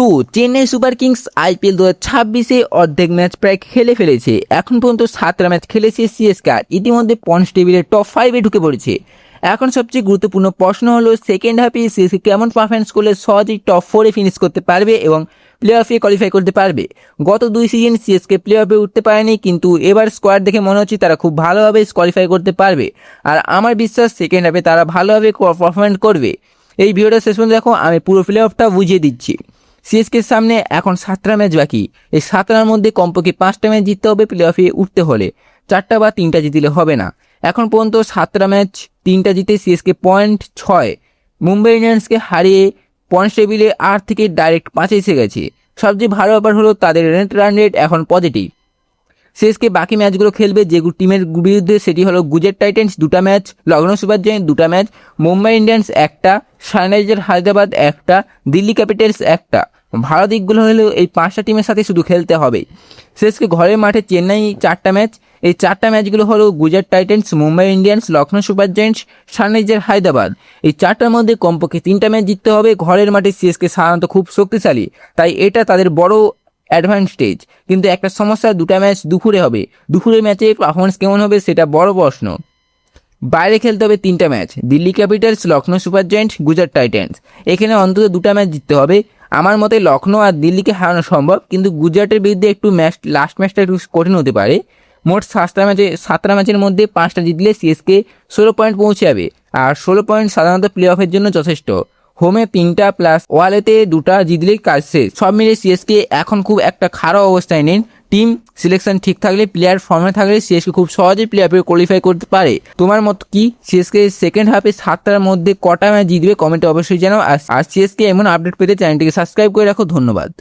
তো Chennai super Kings IPL 2026-এ অর্ধেক match প্রায় খেলে ফেলেছে। এখন পর্যন্ত 7টা ম্যাচ খেলেছে সিএসকে, আর ইতিমধ্যে পয়েন্টস টেবিলের টপ 5-এ ঢুকে পড়েছে। এখন সবচেয়ে গুরুত্বপূর্ণ প্রশ্ন হলো সেকেন্ড হাফে সিএসকে কেমন পারফরমেন্স করলে সহজেই টপ 4-এ ফিনিশ করতে পারবে এবং প্লে অফে কোয়ালিফাই করতে পারবে। গত 2 সিজন সিএসকে প্লে অফে উঠতে পারেনি, কিন্তু এবার স্কোয়াড দেখে মনে হচ্ছে তারা খুব ভালোভাবে কোয়ালিফাই করতে পারবে। আর আমার বিশ্বাস সেকেন্ড হাফে তারা ভালোভাবে পারফরমেন্স করবে। এই ভিডিওটা শেষ পর্যন্ত দেখো, আমি পুরো প্লে অফটা বুঝিয়ে দিচ্ছি। সিএসকের সামনে এখন 7টা ম্যাচ বাকি। এই 7টার মধ্যে কমপক্ষে 5টা ম্যাচ জিততে হবে প্লে অফে উঠতে হলে। 4টা বা 3টা জিতলে হবে না। এখন পর্যন্ত 7টা ম্যাচ 3টা জিতে সিএসকে পয়েন্ট 6, মুম্বাই ইন্ডিয়ান্সকে হারিয়ে পয়েন্টস টেবিলে 8 থেকে ডাইরেক্ট 5-এ এসে গেছে। সবচেয়ে ভালো ব্যাপার হলো তাদের রান রেট এখন পজিটিভ। সিএসকে বাকি ম্যাচগুলো খেলবে যে টিমের বিরুদ্ধে, সেটি হলো গুজরাট টাইটেন্স 2টা ম্যাচ, লখনৌ সুপার জায়ান্ট 2টা ম্যাচ, মুম্বাই ইন্ডিয়ান্স 1টা, সানরাইজার্স হায়দ্রাবাদ 1টা, দিল্লি ক্যাপিটালস 1টা। ভালো দিকগুলো হলেও এই 5টা টিমের সাথে শুধু খেলতে হবে। সিএসকে ঘরের মাঠে চেন্নাই 4টা ম্যাচ। এই 4টা ম্যাচগুলো হলো Gujarat titans, Mumbai Indians, Lucknow super giants, Sunrisers Hyderabad. এই 4টার মধ্যে কমপক্ষে 3টা ম্যাচ জিততে হবে। ঘরের মাঠে সিএসকে সাধারণত খুব শক্তিশালী, তাই এটা তাদের বড় অ্যাডভান্টেজ। কিন্তু একটা সমস্যা, 2টা ম্যাচ দুপুরে হবে। দুপুরের ম্যাচে পারফরমেন্স কেমন হবে সেটা বড় প্রশ্ন। বাইরে খেলতে হবে 3টা match, Delhi Capitals, Lucknow super giants, Gujarat titans. এখানে অন্তত 2টা ম্যাচ জিততে হবে। আমার মতে লখনৌ আর দিল্লিকে হারানো সম্ভব, কিন্তু গুজরাটের বিরুদ্ধে একটু লাস্ট ম্যাচটা একটু কঠিন হতে পারে। মোট 7টা ম্যাচের মধ্যে 5টা জিতলে সিএসকে 16 পয়েন্ট পৌঁছে যাবে, আর 16 পয়েন্ট সাধারণত প্লে অফের জন্য যথেষ্ট। হোমে 3টা প্লাস ওয়ালেতে 2টা জিতলেই কাজ শেষ। সব মিলে সিএসকে এখন খুব একটা খারাপ অবস্থায় নেই। টিম সিলেকশন ঠিক থাকলে, প্লেয়ার ফর্মে থাকলে সিএসকে খুব সহজেই প্লে অফে কোয়ালিফাই করতে পারে। তোমার মত কি? সিএসকে সেকেন্ড হাফে 7টার মধ্যে কটা ম্যাচ জিতবে কমেন্টে অবশ্যই জানাও। আর সিএসকে এমন আপডেট পেতে চ্যানেলটিকে সাবস্ক্রাইব করে রাখো। ধন্যবাদ।